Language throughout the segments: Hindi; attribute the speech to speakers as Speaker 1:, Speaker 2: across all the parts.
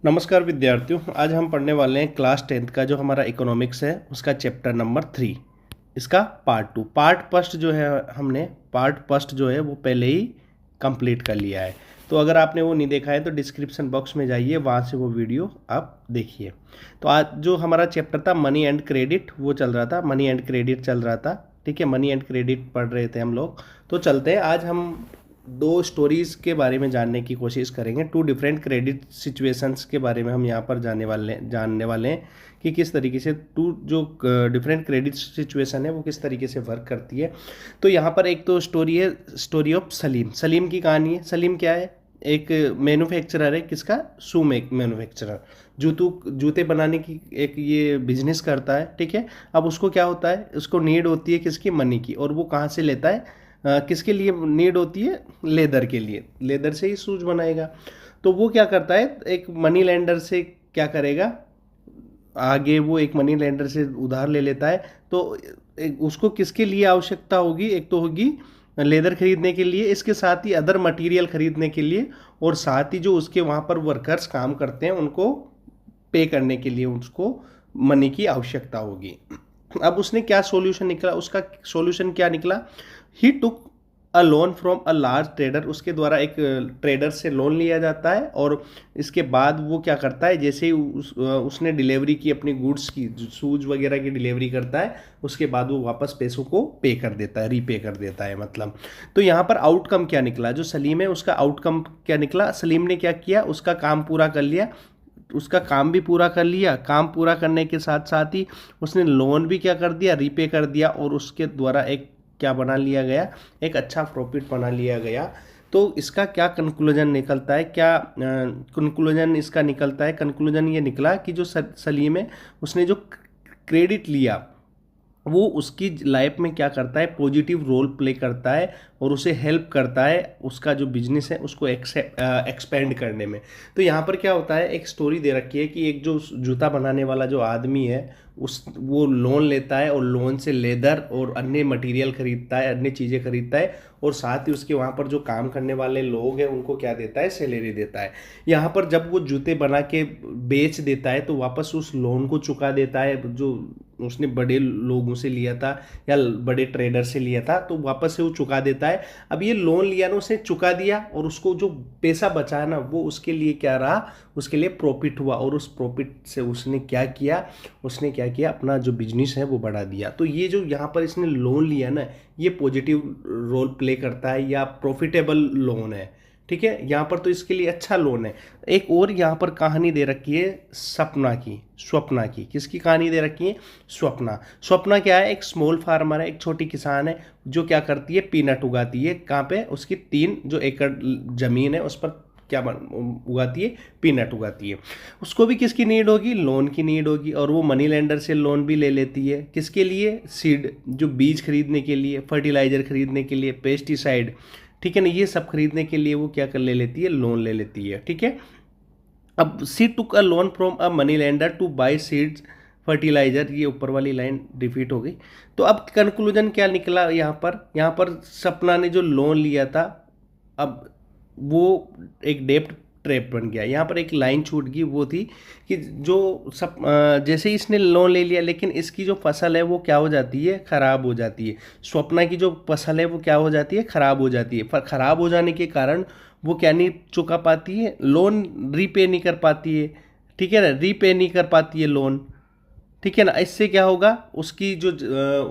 Speaker 1: नमस्कार विद्यार्थियों, आज हम पढ़ने वाले हैं क्लास 10th का जो हमारा इकोनॉमिक्स है उसका चैप्टर नंबर 3, इसका पार्ट 2। पार्ट फर्स्ट जो है वो पहले ही कंप्लीट कर लिया है। तो अगर आपने वो नहीं देखा है तो डिस्क्रिप्शन बॉक्स में जाइए, वहाँ से वो वीडियो आप देखिए। तो आज जो हमारा चैप्टर था मनी एंड क्रेडिट वो चल रहा था, मनी एंड क्रेडिट चल रहा था। ठीक है, मनी एंड क्रेडिट पढ़ रहे थे हम लोग। तो चलते हैं, आज हम दो स्टोरीज के बारे में जानने की कोशिश करेंगे। टू डिफरेंट क्रेडिट सिचुएशंस के बारे में हम यहाँ पर जानने वाले हैं कि किस तरीके से टू जो डिफरेंट क्रेडिट सिचुएशन है वो किस तरीके से वर्क करती है। तो यहाँ पर एक तो स्टोरी है, स्टोरी ऑफ सलीम। सलीम की कहानी है। सलीम क्या है? एक मैन्युफैक्चरर है। किसका? शू मैन्युफैक्चरर, जूते बनाने की एक ये बिजनेस करता है। ठीक है, अब उसको क्या होता है, उसको नीड होती है किसकी? मनी की। और वो कहाँ से लेता है? किसके लिए नीड होती है? लेदर के लिए। लेदर से ही शूज बनाएगा। तो वो क्या करता है, एक मनी लेंडर से क्या करेगा, आगे वो एक मनी लेंडर से उधार ले लेता है। तो उसको किसके लिए आवश्यकता होगी? एक तो होगी लेदर खरीदने के लिए, इसके साथ ही अदर मटेरियल खरीदने के लिए, और साथ ही जो उसके वहाँ पर वर्कर्स काम करते हैं उनको पे करने के लिए उसको मनी की आवश्यकता होगी। अब उसने क्या सॉल्यूशन निकला, उसका सॉल्यूशन क्या निकला? He took a loan from a large trader. उसके द्वारा एक ट्रेडर से लोन लिया जाता है, और इसके बाद वो क्या करता है, जैसे ही उसने डिलीवरी की अपनी गुड्स की, शूज वगैरह की डिलीवरी करता है, उसके बाद वो वापस पैसों को पे कर देता है, रीपे कर देता है मतलब। तो यहाँ पर आउटकम क्या निकला? जो सलीम है उसका आउटकम क्या निकला? सलीम ने क्या किया, उसका काम पूरा कर लिया, उसका काम भी पूरा कर लिया। काम पूरा करने के साथ साथ ही उसने लोन भी क्या कर दिया, रीपे कर दिया, और उसके द्वारा एक क्या बना लिया गया, एक अच्छा प्रॉफिट बना लिया गया। तो इसका क्या कंक्लूजन निकलता है, क्या कंक्लूजन इसका निकलता है? कंक्लूजन ये निकला कि जो सलीम है उसने जो क्रेडिट लिया वो उसकी लाइफ में क्या करता है, पॉजिटिव रोल प्ले करता है, और उसे हेल्प करता है उसका जो बिजनेस है उसको एक्सपेंड करने में। तो यहाँ पर क्या होता है, एक स्टोरी दे रखी है कि एक जो जूता बनाने वाला जो आदमी है वो लोन लेता है, और लोन से लेदर और अन्य मटेरियल खरीदता है, अन्य चीज़ें खरीदता है, और साथ ही उसके वहाँ पर जो काम करने वाले लोग हैं उनको क्या देता है, सैलरी देता है। यहाँ पर जब वो जूते बना के बेच देता है तो वापस उस लोन को चुका देता है जो उसने बड़े लोगों से लिया था या बड़े ट्रेडर से लिया था, तो वापस से वो चुका देता है। अब ये लोन लिया ना, उसने चुका दिया, और उसको जो पैसा बचा ना वो उसके लिए क्या रहा, उसके लिए प्रॉफिट हुआ, और उस प्रॉफिट से उसने क्या किया, अपना जो बिजनेस है वो बढ़ा दिया। तो ये जो यहाँ पर इसने लोन लिया ना, ये पॉजिटिव रोल प्ले करता है या प्रॉफिटेबल लोन है। ठीक है, यहाँ पर तो इसके लिए अच्छा लोन है। एक और यहाँ पर कहानी दे रखी है स्वप्ना की। किसकी कहानी दे रखी है? स्वप्ना क्या है, एक स्मॉल फार्मर है, एक छोटी किसान है, जो क्या करती है, पीनट उगाती है। कहाँ पे? उसकी 3 एकड़ जमीन है, उस पर क्या उगाती है, पीनट उगाती है। उसको भी किसकी नीड होगी? लोन की नीड होगी, और वो मनी लेंडर से लोन भी ले लेती है। किसके लिए? सीड, जो बीज खरीदने के लिए, फर्टिलाइजर खरीदने के लिए, पेस्टिसाइड, ठीक है ना, ये सब खरीदने के लिए वो क्या कर ले लेती है, लोन ले लेती है। ठीक है, अब she took a loan from a money lender to buy seeds fertiliser. ये ऊपर वाली लाइन डिफीट हो गई। तो अब कंक्लूजन क्या निकला यहाँ पर सपना ने जो लोन लिया था, अब वो एक डेप्ट ट्रैप बन गया। यहाँ पर एक लाइन छूट गई, वो थी कि जैसे ही इसने लोन ले लिया, लेकिन इसकी जो फसल है वो क्या हो जाती है, खराब हो जाती है। स्वप्ना की जो फसल है वो क्या हो जाती है, खराब हो जाती है। खराब हो जाने के कारण वो क्या नहीं चुका पाती है, लोन रीपे नहीं कर पाती है। ठीक है ना, रीपे नहीं कर पाती है लोन। ठीक है ना, इससे क्या होगा, उसकी जो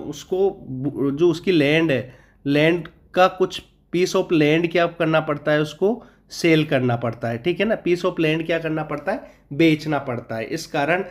Speaker 1: उसको जो उसकी लैंड है, लैंड का कुछ पीस ऑफ लैंड क्या करना पड़ता है, उसको सेल करना पड़ता है। ठीक है ना, पीस ऑफ लैंड क्या करना पड़ता है, बेचना पड़ता है। इस कारण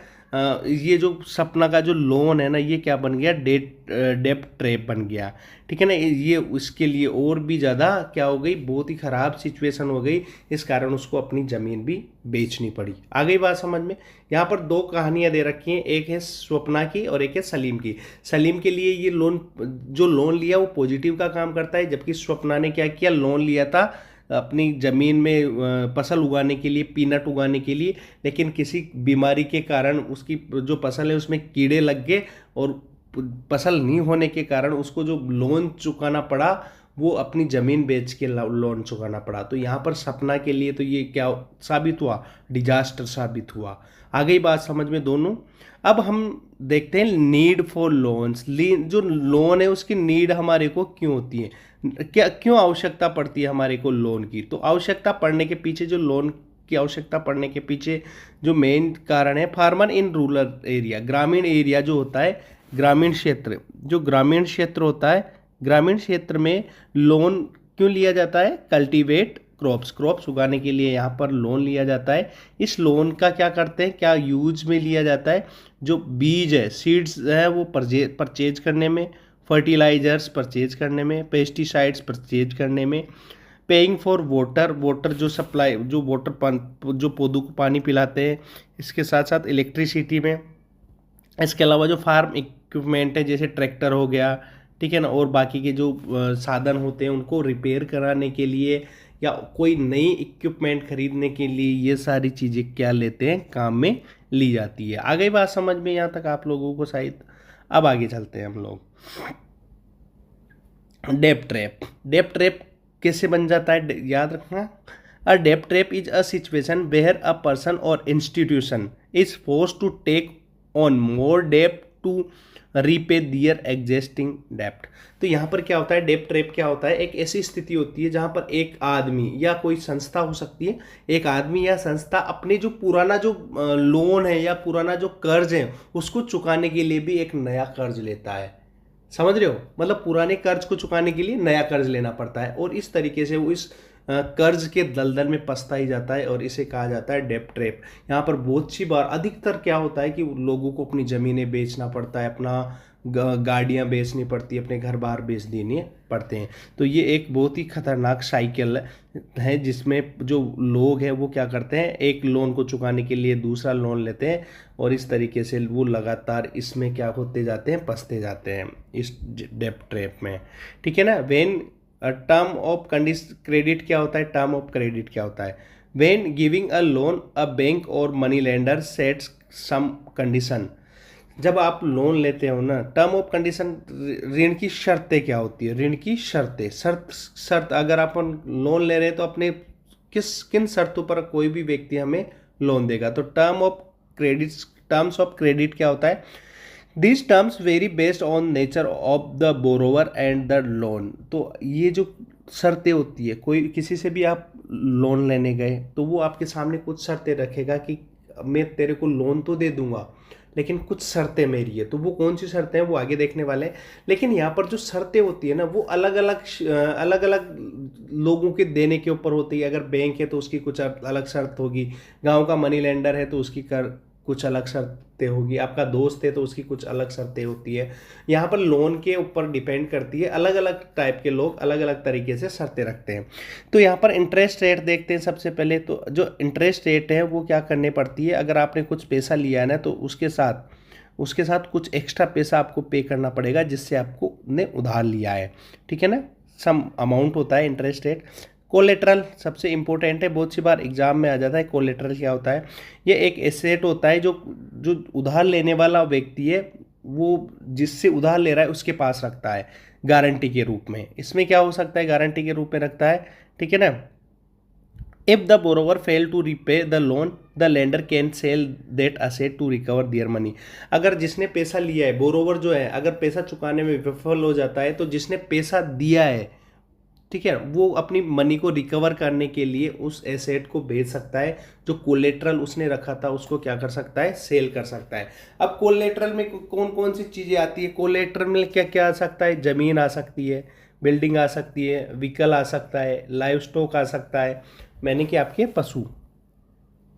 Speaker 1: ये जो सपना का जो लोन है ना, ये क्या बन गया, डेप्ट ट्रैप बन गया। ठीक है ना, ये उसके लिए और भी ज़्यादा क्या हो गई, बहुत ही ख़राब सिचुएशन हो गई। इस कारण उसको अपनी ज़मीन भी बेचनी पड़ी। आ गई बात समझ में? यहाँ पर 2 कहानियाँ दे रखी हैं, एक है स्वप्ना की और एक है सलीम की। सलीम के लिए ये जो लोन लिया वो पॉजिटिव का काम करता है, जबकि स्वप्ना ने क्या किया, लोन लिया था अपनी ज़मीन में फसल उगाने के लिए, पीनट उगाने के लिए, लेकिन किसी बीमारी के कारण उसकी जो फसल है उसमें कीड़े लग गए, और फसल नहीं होने के कारण उसको जो लोन चुकाना पड़ा वो अपनी ज़मीन बेच के लोन चुकाना पड़ा। तो यहाँ पर सपना के लिए तो ये क्या साबित हुआ, डिजास्टर साबित हुआ। आ गई बात समझ में दोनों। अब हम देखते हैं नीड फॉर लोन्स। जो लोन है उसकी नीड हमारे को क्यों होती है, क्या क्यों आवश्यकता पड़ती है हमारे को लोन की। तो आवश्यकता पड़ने के पीछे, जो लोन की आवश्यकता पड़ने के पीछे जो मेन कारण है, फार्मर इन रूरल एरिया, ग्रामीण एरिया जो होता है, ग्रामीण क्षेत्र, जो ग्रामीण क्षेत्र होता है, ग्रामीण क्षेत्र में लोन क्यों लिया जाता है, कल्टीवेट क्रॉप्स उगाने के लिए यहाँ पर लोन लिया जाता है। इस लोन का क्या करते हैं, क्या यूज में लिया जाता है, जो बीज है, सीड्स है, वो परचेज करने में, फर्टिलाइजर्स परचेज करने में, पेस्टिसाइड्स परचेज करने में, पेइंग फॉर वाटर जो सप्लाई, जो जो पौधों को पानी पिलाते हैं, इसके साथ साथ इलेक्ट्रिसिटी में। इसके अलावा जो फार्म इक्विपमेंट है जैसे ट्रैक्टर हो गया, ठीक है ना, और बाकी के जो साधन होते हैं उनको रिपेयर कराने के लिए या कोई नई इक्विपमेंट खरीदने के लिए, ये सारी चीज़ें क्या लेते हैं, काम में ली जाती है। आ गई बात समझ में यहाँ तक आप लोगों को शायद। अब आगे चलते हैं हम लोग। डेप ट्रैप कैसे बन जाता है, याद रखना। A debt trap is a situation where a person or institution is force to take on more debt to repay their existing डेप्ट। तो यहाँ पर क्या होता है, डेप ट्रैप क्या होता है, एक ऐसी स्थिति होती है जहाँ पर एक आदमी या कोई संस्था हो सकती है, एक आदमी या संस्था अपने जो पुराना जो लोन है या पुराना जो कर्ज है उसको चुकाने के लिए भी एक नया कर्ज लेता है। समझ रहे हो, मतलब पुराने कर्ज को चुकाने के लिए नया कर्ज लेना पड़ता है, और इस तरीके से वो इस कर्ज के दलदल में पछता ही जाता है, और इसे कहा जाता है डेप ट्रैप। यहाँ पर बहुत सी बार अधिकतर क्या होता है कि लोगों को अपनी ज़मीनें बेचना पड़ता है, अपना गाड़ियाँ बेचनी पड़ती है, अपने घर बाहर बेच देने पड़ते हैं। तो ये एक बहुत ही खतरनाक साइकिल है जिसमें जो लोग हैं वो क्या करते हैं, एक लोन को चुकाने के लिए दूसरा लोन लेते हैं, और इस तरीके से वो लगातार इसमें क्या होते जाते हैं, फंसते जाते हैं इस डेप ट्रैप में। ठीक है ना। वेन टर्म ऑफ क्रेडिट क्या होता है, टर्म ऑफ क्रेडिट क्या होता है, when giving a loan a bank or money lender sets some condition. जब आप लोन लेते हो ना, टर्म ऑफ कंडीशन, ऋण की शर्तें क्या होती है, ऋण की शर्तें, शर्त अगर अपन लोन ले रहे हैं तो अपने किन शर्तों पर कोई भी व्यक्ति हमें लोन देगा। तो टर्म्स ऑफ क्रेडिट क्या होता है, this terms very based on nature of the borrower and the loan. तो ये जो शर्तें होती है, कोई किसी से भी आप लोन लेने गए तो वो आपके सामने कुछ शर्तें रखेगा कि मैं तेरे को लोन तो दे दूंगा लेकिन कुछ शर्तें मेरी है। तो वो कौन सी शर्तें हैं वो आगे देखने वाले हैं। लेकिन यहाँ पर जो शर्तें होती है ना, वो अलग अलग लोगों के देने के ऊपर होती है। अगर बैंक है तो उसकी कुछ अलग शर्त होगी, गांव का मनी लेंडर है तो उसकी कुछ अलग शर्तें होगी, आपका दोस्त है तो उसकी कुछ अलग शर्तें होती है। यहाँ पर लोन के ऊपर डिपेंड करती है, अलग अलग टाइप के लोग अलग अलग तरीके से शर्तें रखते हैं। तो यहाँ पर इंटरेस्ट रेट देखते हैं सबसे पहले। तो जो इंटरेस्ट रेट है वो क्या करनी पड़ती है, अगर आपने कुछ पैसा लिया है ना तो उसके साथ कुछ एक्स्ट्रा पैसा आपको पे करना पड़ेगा जिससे आपको ने उधार लिया है। ठीक है ना, सम अमाउंट होता है इंटरेस्ट रेट। कोलेट्रल सबसे इंपॉर्टेंट है, बहुत सी बार एग्जाम में आ जाता है। कोलेट्रल क्या होता है, ये एक एसेट होता है जो जो उधार लेने वाला व्यक्ति है वो जिससे उधार ले रहा है उसके पास रखता है गारंटी के रूप में। इसमें क्या हो सकता है, गारंटी के रूप में रखता है। ठीक है ना। If the borrower fail to repay the loan the lender can sell that asset to recover their money. अगर जिसने पैसा लिया है, बोरोवर जो है, अगर पैसा चुकाने में विफल हो जाता है तो जिसने पैसा दिया है, ठीक है, वो अपनी मनी को रिकवर करने के लिए उस एसेट को बेच सकता है। जो कोलेट्रल उसने रखा था उसको क्या कर सकता है, सेल कर सकता है। अब कोलेट्रल में कौन कौन सी चीज़ें आती है, कोलेट्रल में क्या क्या आ सकता है, ज़मीन आ सकती है, बिल्डिंग आ सकती है, व्हीकल आ सकता है, लाइव स्टॉक आ सकता है, मैंने कि आपके पशु,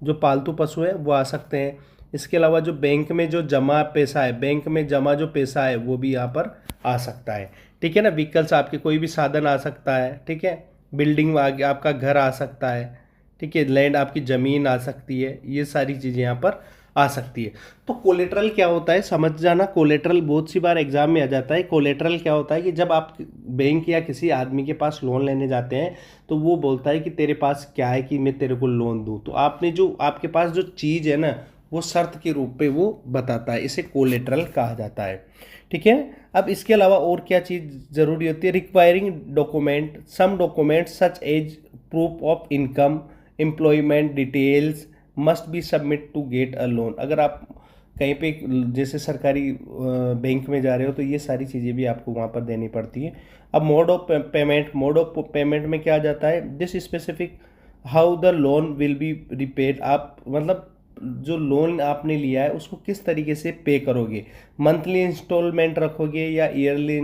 Speaker 1: जो पालतू पशु है वो आ सकते हैं। इसके अलावा जो बैंक में जो जमा पैसा है, बैंक में जमा जो पैसा है वो भी यहाँ पर आ सकता है। ठीक है ना। व्हीकल्स आपके कोई भी साधन आ सकता है। ठीक है। बिल्डिंग आपका घर आ सकता है। ठीक है। लैंड आपकी ज़मीन आ सकती है, ये सारी चीज़ें यहाँ पर आ सकती है। तो कोलेट्रल क्या होता है समझ जाना। कोलेट्रल बहुत सी बार एग्जाम में आ जाता है। कोलेट्रल क्या होता है कि जब आप बैंक या किसी आदमी के पास लोन लेने जाते हैं तो वो बोलता है कि तेरे पास क्या है कि मैं तेरे को लोन दूं। तो आपने जो आपके पास जो चीज़ है ना वो शर्त के रूप पे वो बताता है, इसे कोलेटरल कहा जाता है। ठीक है, अब इसके अलावा और क्या चीज़ ज़रूरी होती है? Requiring document, some document such as proof of income, employment details must be submit to get a loan. अगर आप कहीं पे जैसे सरकारी बैंक में जा रहे हो तो ये सारी चीज़ें भी आपको वहाँ पर देनी पड़ती है। अब mode of payment, mode of payment में क्या आ जाता है? This specific how the loan will be repaid. आप मतलब जो लोन आपने लिया है उसको किस तरीके से पे करोगे, मंथली इंस्टॉलमेंट रखोगे या ईयरली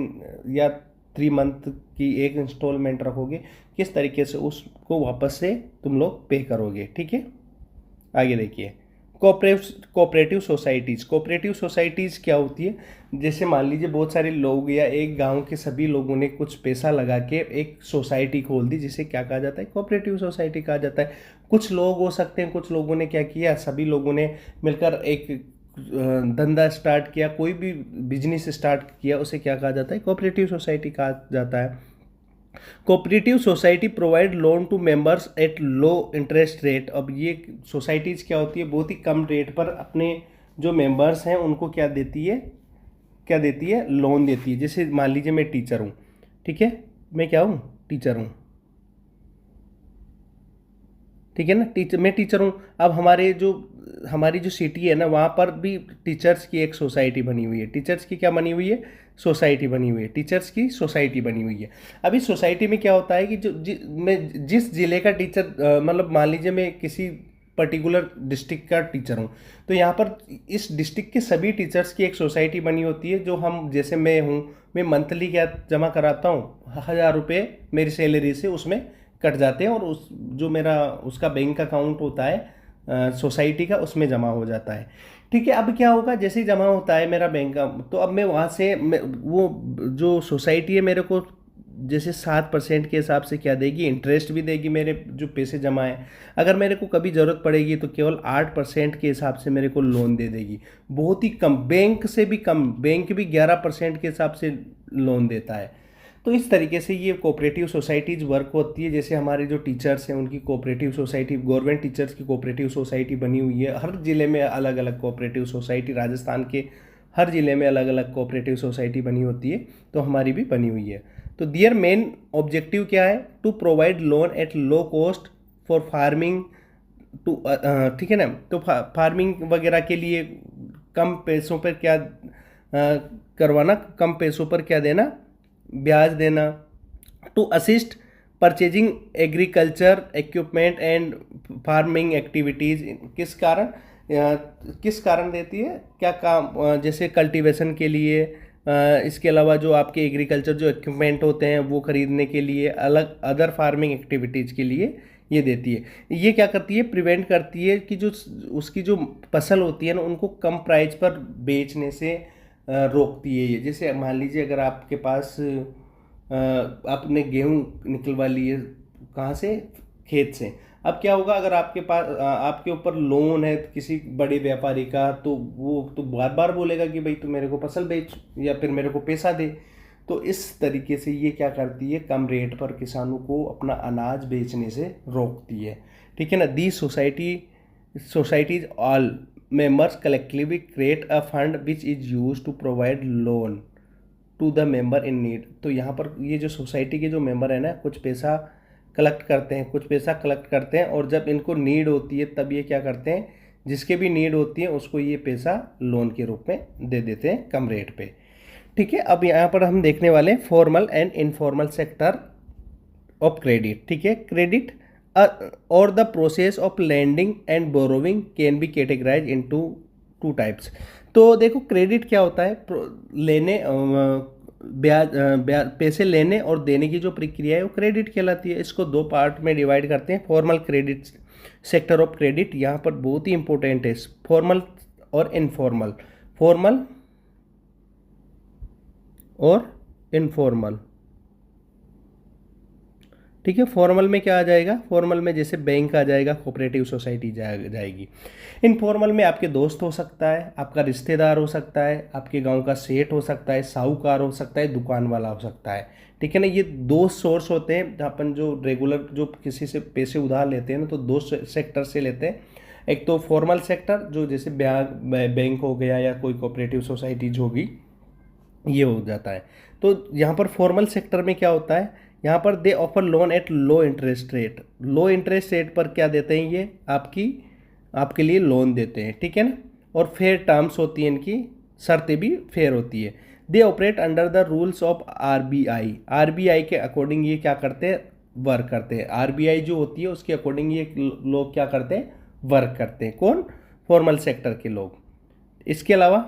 Speaker 1: या 3 मंथ की एक इंस्टॉलमेंट रखोगे, किस तरीके से उसको वापस से तुम लोग पे करोगे। ठीक है, आगे देखिए कोऑपरेटिव सोसाइटीज़। कोऑपरेटिव सोसाइटीज़ क्या होती है? जैसे मान लीजिए बहुत सारे लोग या एक गांव के सभी लोगों ने कुछ पैसा लगा के एक सोसाइटी खोल दी, जिसे क्या कहा जाता है? कोऑपरेटिव सोसाइटी कहा जाता है। कुछ लोग हो सकते हैं, कुछ लोगों ने क्या किया, सभी लोगों ने मिलकर एक धंधा स्टार्ट किया, कोई भी बिजनेस स्टार्ट किया, उसे क्या कहा जाता है? कोऑपरेटिव सोसाइटी कहा जाता है। Cooperative society provide loan to members at low interest rate. अब ये सोसाइटीज़ क्या होती है? बहुत ही कम रेट पर अपने जो मेंबर्स हैं उनको क्या देती है? क्या देती है? लोन देती है। जैसे मान लीजिए मैं टीचर हूँ, ठीक है, मैं क्या हूँ? टीचर हूँ, ठीक है ना, मैं टीचर हूँ। अब हमारी जो सिटी है ना, वहाँ पर भी टीचर्स की एक सोसाइटी बनी हुई है। टीचर्स की क्या बनी हुई है? सोसाइटी बनी हुई है, टीचर्स की सोसाइटी बनी हुई है। अब इस सोसाइटी में क्या होता है कि मैं जिस जिले का टीचर, मतलब मान लीजिए मैं किसी पर्टिकुलर डिस्ट्रिक्ट का टीचर हूँ, तो यहाँ पर इस डिस्ट्रिक्ट के सभी टीचर्स की एक सोसाइटी बनी होती है। जो हम, जैसे मैं हूँ, मैं मंथली क्या जमा कराता हूँ? 1000 रुपये मेरी सैलरी से उसमें कट जाते हैं, और उस जो मेरा उसका बैंक अकाउंट होता है सोसाइटी का, उसमें जमा हो जाता है। ठीक है, अब क्या होगा? जैसे ही जमा होता है मेरा बैंक का, तो अब मैं वहाँ से वो जो सोसाइटी है मेरे को जैसे 7% के हिसाब से क्या देगी? इंटरेस्ट भी देगी मेरे जो पैसे जमा है। अगर मेरे को कभी ज़रूरत पड़ेगी तो केवल 8% के हिसाब से मेरे को लोन दे देगी। बहुत ही कम, बैंक से भी कम। बैंक भी 11% के हिसाब से लोन देता है। तो इस तरीके से ये कोऑपरेटिव सोसाइटीज़ वर्क होती है। जैसे हमारे जो टीचर्स हैं उनकी कोऑपरेटिव सोसाइटी, गवर्नमेंट टीचर्स की कोऑपरेटिव सोसाइटी बनी हुई है। हर ज़िले में अलग अलग कोऑपरेटिव सोसाइटी, राजस्थान के हर ज़िले में अलग अलग कोऑपरेटिव सोसाइटी बनी होती है, तो हमारी भी बनी हुई है। तो दियर मेन ऑब्जेक्टिव क्या है? To provide loan at low cost for farming to, ठीक है ना, तो फार्मिंग वगैरह के लिए कम पैसों पर क्या करवाना, कम पैसों पर क्या देना? ब्याज देना। To assist purchasing agriculture equipment and farming activities. किस कारण देती है? क्या काम? जैसे कल्टीवेशन के लिए, इसके अलावा जो आपके एग्रीकल्चर जो इक्विपमेंट होते हैं वो खरीदने के लिए, अलग अदर फार्मिंग एक्टिविटीज़ के लिए ये देती है। ये क्या करती है? प्रिवेंट करती है कि जो उसकी जो फसल होती है ना, उनको कम प्राइस पर बेचने से रोकती है ये। जैसे मान लीजिए अगर आपके पास आपने गेहूं निकलवा लिए, कहाँ से? खेत से। अब क्या होगा? अगर आपके पास आपके ऊपर लोन है किसी बड़े व्यापारी का, तो वो तो बार बार बोलेगा कि भाई तू मेरे को फसल बेच या फिर मेरे को पैसा दे। तो इस तरीके से ये क्या करती है? कम रेट पर किसानों को अपना अनाज बेचने से रोकती है। ठीक है ना। The societies all members collectively create a fund which is used to provide loan to the member in need। तो यहाँ पर ये जो सोसाइटी के जो मेंबर है ना, कुछ पैसा कलेक्ट करते हैं, और जब इनको नीड होती है तब ये क्या करते हैं? जिसके भी नीड होती है उसको ये पैसा लोन के रूप में दे देते हैं कम रेट पे। ठीक है, अब यहाँ पर हम देखने वाले हैं formal and informal sector of credit. ठीक है, credit or the process of lending and borrowing can be categorized into 2 types। तो देखो क्रेडिट क्या होता है? लेने ब्याज पैसे लेने और देने की जो प्रक्रिया है वो क्रेडिट कहलाती है। इसको 2 पार्ट में डिवाइड करते हैं। Formal credit, sector of credit यहाँ पर बहुत ही इंपॉर्टेंट है, फॉर्मल और इनफॉर्मल। फॉर्मल और इनफॉर्मल। ठीक है, फॉर्मल में क्या आ जाएगा? फॉर्मल में जैसे बैंक आ जाएगा, कोऑपरेटिव सोसाइटी जाएगी। इनफॉर्मल में आपके दोस्त हो सकता है, आपका रिश्तेदार हो सकता है, आपके गांव का सेठ हो सकता है, साहूकार हो सकता है, दुकान वाला हो सकता है। ठीक है ना, ये 2 सोर्स होते हैं। अपन जो रेगुलर जो किसी से पैसे उधार लेते हैं ना, तो 2 सेक्टर से लेते हैं। एक तो फॉर्मल सेक्टर जो जैसे बैंक हो गया या कोई कोऑपरेटिव सोसाइटीज होगी, ये हो जाता है। तो यहाँ पर फॉर्मल सेक्टर में क्या होता है, यहाँ पर दे offer loan at low interest rate. Low interest rate पर क्या देते हैं, ये आपके लिए लोन देते हैं, ठीक है ना। और फेयर टर्म्स होती हैं इनकी, शर्तें भी फेयर होती है। They operate under the rules of RBI. RBI के अकॉर्डिंग ये क्या करते हैं, वर्क करते हैं। आरबीआई जो होती है उसके अकॉर्डिंग ये लोग क्या करते हैं, वर्क करते हैं। कौन, फॉर्मल सेक्टर के लोग। इसके अलावा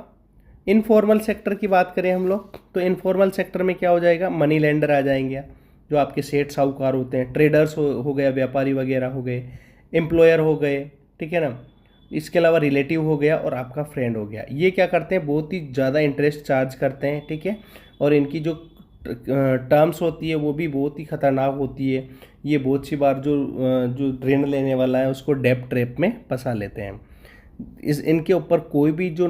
Speaker 1: इनफॉर्मल सेक्टर की बात करें हम लोग, तो इनफॉर्मल सेक्टर में क्या हो जाएगा, मनी लेंडर आ जाएंगे, जो आपके सेठ साहूकार होते हैं, ट्रेडर्स हो गया, व्यापारी वगैरह हो गए, एम्प्लॉयर हो गए, ठीक है ना। इसके अलावा रिलेटिव हो गया और आपका फ्रेंड हो गया। ये क्या करते हैं, बहुत ही ज़्यादा इंटरेस्ट चार्ज करते हैं, ठीक है। और इनकी जो टर्म्स होती है वो भी बहुत ही खतरनाक होती है। ये बहुत सी बार जो ऋण लेने वाला है उसको डेब्ट ट्रैप में फंसा लेते हैं। इनके ऊपर कोई भी जो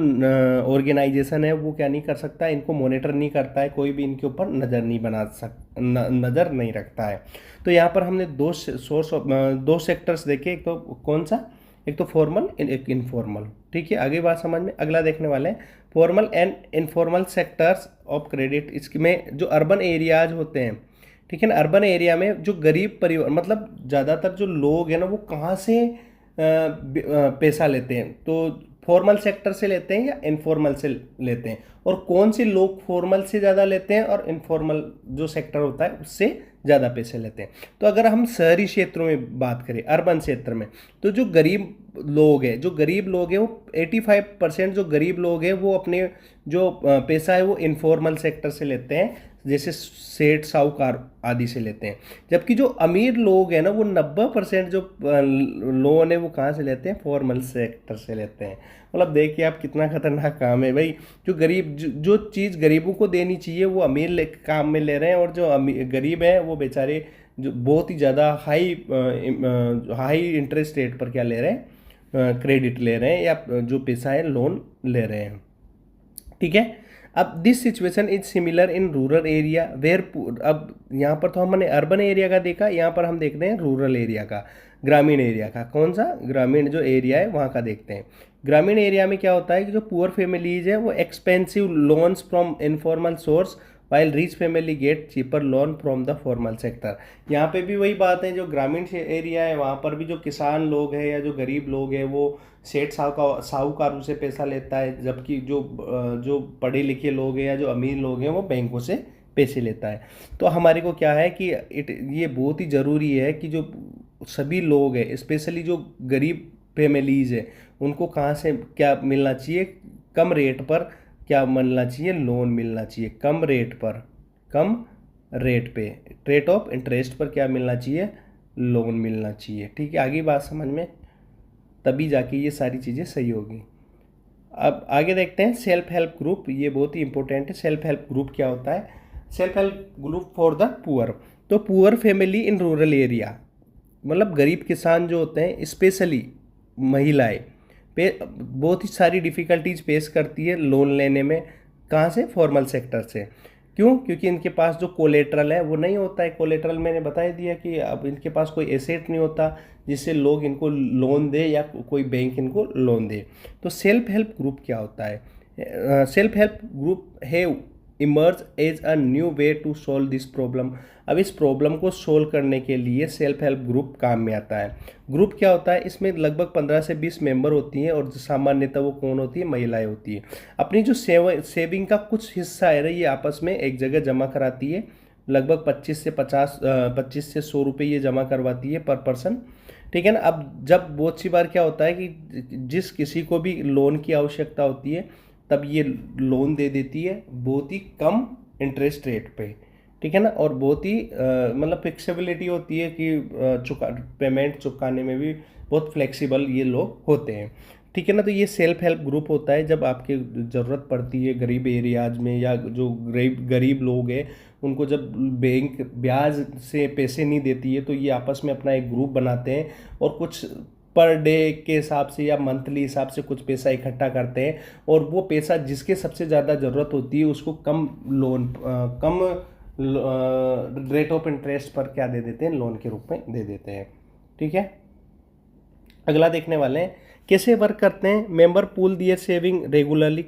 Speaker 1: ऑर्गेनाइजेशन है वो क्या नहीं कर सकता, इनको मॉनिटर नहीं करता है, कोई भी इनके ऊपर नज़र नहीं नज़र नहीं रखता है। तो यहाँ पर हमने दो सेक्टर्स देखे, एक तो कौन सा, एक तो फॉर्मल, एक इनफॉर्मल, ठीक है। आगे बात समझ में, अगला देखने वाले हैं formal and informal sectors of credit. इसमें जो अर्बन एरियाज होते हैं, ठीक है ना, अर्बन एरिया में जो गरीब परिवार, मतलब ज़्यादातर जो लोग हैं ना, वो कहाँ से पैसा लेते हैं, तो फॉर्मल सेक्टर से लेते हैं या इनफॉर्मल से लेते हैं, और कौन से लोग फॉर्मल से ज़्यादा लेते हैं और इनफॉर्मल जो सेक्टर होता है उससे ज़्यादा पैसे लेते हैं। तो अगर हम शहरी क्षेत्रों में बात करें, अर्बन क्षेत्र में, तो जो गरीब लोग हैं वो 85% जो गरीब लोग हैं वो अपने जो पैसा है वो इनफॉर्मल सेक्टर से लेते हैं, जैसे सेठ साहूकार आदि से लेते हैं। जबकि जो अमीर लोग हैं ना, वो 90% जो लोन है वो कहाँ से लेते हैं, फॉर्मल सेक्टर से लेते हैं। मतलब देखिए आप कितना खतरनाक काम है भाई। जो गरीब जो चीज़ गरीबों को देनी चाहिए वो अमीर काम में ले रहे हैं, और जो गरीब हैं वो बेचारे जो बहुत ही ज़्यादा हाई इंटरेस्ट रेट पर क्या ले रहे हैं, क्रेडिट ले रहे हैं, या जो पैसा है लोन ले रहे हैं, ठीक है। अब this situation is similar in rural area where, अब यहाँ पर तो हमने अर्बन एरिया का देखा, यहाँ पर हम देख रहे हैं रूरल एरिया का, ग्रामीण एरिया का। कौन सा, ग्रामीण जो एरिया है वहाँ का देखते हैं। ग्रामीण एरिया में क्या होता है कि जो पुअर फैमिलीज है वो expensive loans from informal source, while rich family get cheaper loan from the formal sector. यहाँ पे भी वही बात है, जो ग्रामीण एरिया है वहाँ पर भी जो किसान लोग हैं या जो गरीब लोग हैं वो सेठ साहूकारों से पैसा लेता है, जबकि जो पढ़े लिखे लोग हैं या जो अमीर लोग हैं वो बैंकों से पैसे लेता है। तो हमारे को क्या है कि ये बहुत ही ज़रूरी है कि जो सभी लोग हैं, स्पेशली जो गरीब फैमिलीज़ है, उनको कहाँ से क्या मिलना चाहिए, कम रेट पर क्या मिलना चाहिए, लोन मिलना चाहिए, कम रेट पे, रेट ऑफ इंटरेस्ट पर क्या मिलना चाहिए, लोन मिलना चाहिए, ठीक है। आगे बात समझ में, तभी जाके ये सारी चीज़ें सही होगी। अब आगे देखते हैं सेल्फ हेल्प ग्रुप, ये बहुत ही इंपॉर्टेंट है। सेल्फ हेल्प ग्रुप क्या होता है, self help group for the poor. तो poor family in rural area, मतलब गरीब किसान जो होते हैं, स्पेशली महिलाएं बहुत ही सारी डिफ़िकल्टीज फेस करती है लोन लेने में। कहाँ से, फॉर्मल सेक्टर से। क्यों, क्योंकि इनके पास जो कोलेट्रल है वो नहीं होता है। कोलेट्रल मैंने बता ही दिया कि अब इनके पास कोई एसेट नहीं होता जिससे लोग इनको लोन दे या कोई बैंक इनको लोन दे। तो सेल्फ हेल्प ग्रुप क्या होता है, सेल्फ हेल्प ग्रुप है emerge as a new way to solve this problem. अब इस प्रॉब्लम को सोल्व करने के लिए सेल्फ हेल्प ग्रुप काम में आता है। ग्रुप क्या होता है, इसमें लगभग 15 से 20 मेंबर होती हैं, और सामान्यतः वो कौन होती है, महिलाएं होती है। अपनी जो सेविंग का कुछ हिस्सा है ये आपस में एक जगह जमा कराती है। लगभग 25 से 100 रुपये ये जमा करवाती है पर पर्सन, ठीक है ना। अब जब बहुत सी बार क्या होता है कि जिस किसी को भी लोन की आवश्यकता होती है तब ये लोन दे देती है बहुत ही कम इंटरेस्ट रेट पे, ठीक है ना। और बहुत ही मतलब फ्लेक्सिबिलिटी होती है कि पेमेंट चुकाने में भी बहुत फ्लेक्सिबल ये लोग होते हैं, ठीक है ना। तो ये सेल्फ हेल्प ग्रुप होता है जब आपके ज़रूरत पड़ती है गरीब एरियाज में, या जो गरीब लोग हैं उनको जब बैंक ब्याज से पैसे नहीं देती है तो ये आपस में अपना एक ग्रुप बनाते हैं और कुछ पर डे के हिसाब से या मंथली हिसाब से कुछ पैसा इकट्ठा करते हैं, और वो पैसा जिसके सबसे ज़्यादा ज़रूरत होती है उसको कम रेट ऑफ इंटरेस्ट पर क्या दे देते हैं, लोन के रूप में दे देते हैं, ठीक है। अगला देखने वाले हैं कैसे वर्क करते हैं? मेंबर पूल दियर सेविंग रेगुलरली।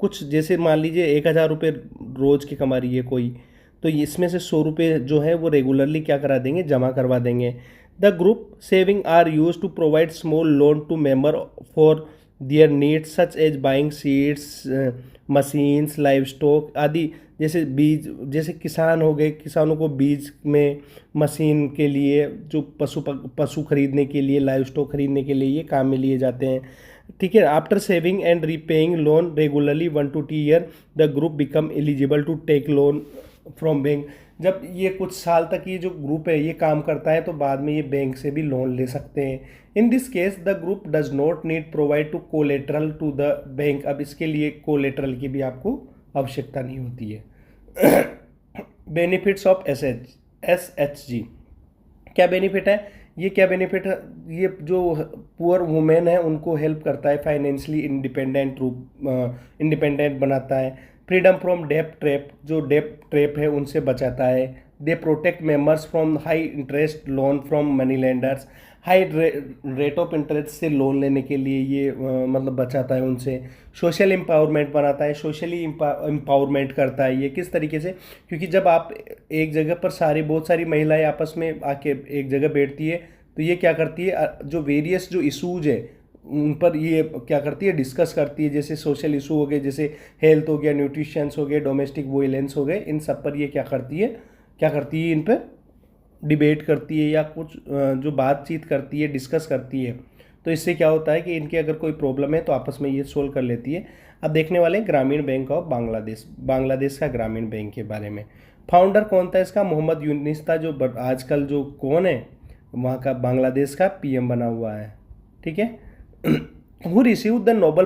Speaker 1: कुछ जैसे मान लीजिए 1,000 रुपये रोज़ की कमा रही है कोई, तो इसमें से 100 रुपये जो है वो रेगुलरली क्या करा देंगे, जमा करवा देंगे। The group saving are use to provide small loan to member for their needs such as buying seeds, machines, livestock आदि। जैसे बीज, जैसे किसान हो गए, किसानों को बीज में, मशीन के लिए, जो पशु खरीदने के लिए, लाइव स्टॉक खरीदने के लिए ये काम में लिए जाते हैं। ठीक है। After saving and repaying loan regularly 1 to 2 year the group become eligible to take loan from bank. जब ये कुछ साल तक ये जो ग्रुप है ये काम करता है तो बाद में ये बैंक से भी लोन ले सकते हैं। In this case the group does not need provide to collateral to the bank. अब इसके लिए कोलेटरल की भी आपको आवश्यकता नहीं होती है। Benefits of SHG। क्या बेनिफिट है? ये क्या बेनिफिट है? ये जो पुअर वुमेन है उनको हेल्प करता है, फाइनेंशियली इंडिपेंडेंट बनाता है। फ्रीडम फ्रॉम डेप ट्रैप, जो डेप ट्रैप है उनसे बचाता है। They protect members from high interest loan from money lenders. High rate of interest से लोन लेने के लिए ये मतलब बचाता है उनसे। सोशल एम्पावरमेंट बनाता है, सोशली एम्पावरमेंट करता है ये। किस तरीके से? क्योंकि जब आप एक जगह पर बहुत सारी महिलाएं आपस में आके एक जगह बैठती है तो ये क्या करती है, जो वेरियस जो इशूज है उन पर ये क्या करती है, डिस्कस करती है। जैसे सोशल इशू हो गए, जैसे हेल्थ हो गया, न्यूट्रिशंस हो गए, डोमेस्टिक वोलेंस हो गए, इन सब पर ये क्या करती है इन पर डिबेट करती है या कुछ जो बातचीत करती है, डिस्कस करती है। तो इससे क्या होता है कि इनकी अगर कोई प्रॉब्लम है तो आपस में ये सोल्व कर लेती है। अब देखने वाले हैं ग्रामीण बैंक ऑफ बांग्लादेश, बांग्लादेश का ग्रामीण बैंक के बारे में। फाउंडर कौन था इसका? मोहम्मद यूनिस था, जो आजकल जो कौन है वहाँ का बांग्लादेश का PM बना हुआ है। ठीक है। Who receive the Nobel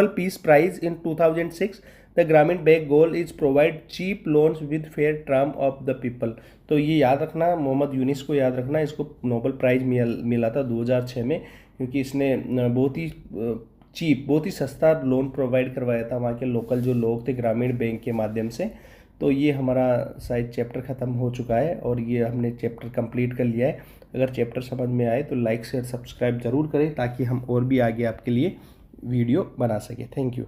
Speaker 1: Peace Prize in 2006। The Grameen Bank goal is provide cheap loans with fair term of the people. तो ये याद रखना, मोहम्मद यूनिस को याद रखना, इसको नोबल प्राइज मिला था 2006 में, क्योंकि इसने बहुत ही सस्ता लोन प्रोवाइड करवाया था वहाँ के लोकल जो लोग थे ग्रामीण बैंक के माध्यम से। तो ये हमारा शायद चैप्टर ख़त्म हो चुका है और ये हमने चैप्टर कंप्लीट कर लिया है। अगर चैप्टर समझ में आए तो लाइक शेयर सब्सक्राइब ज़रूर करें ताकि हम और भी आगे आपके लिए वीडियो बना सकें। Thank you.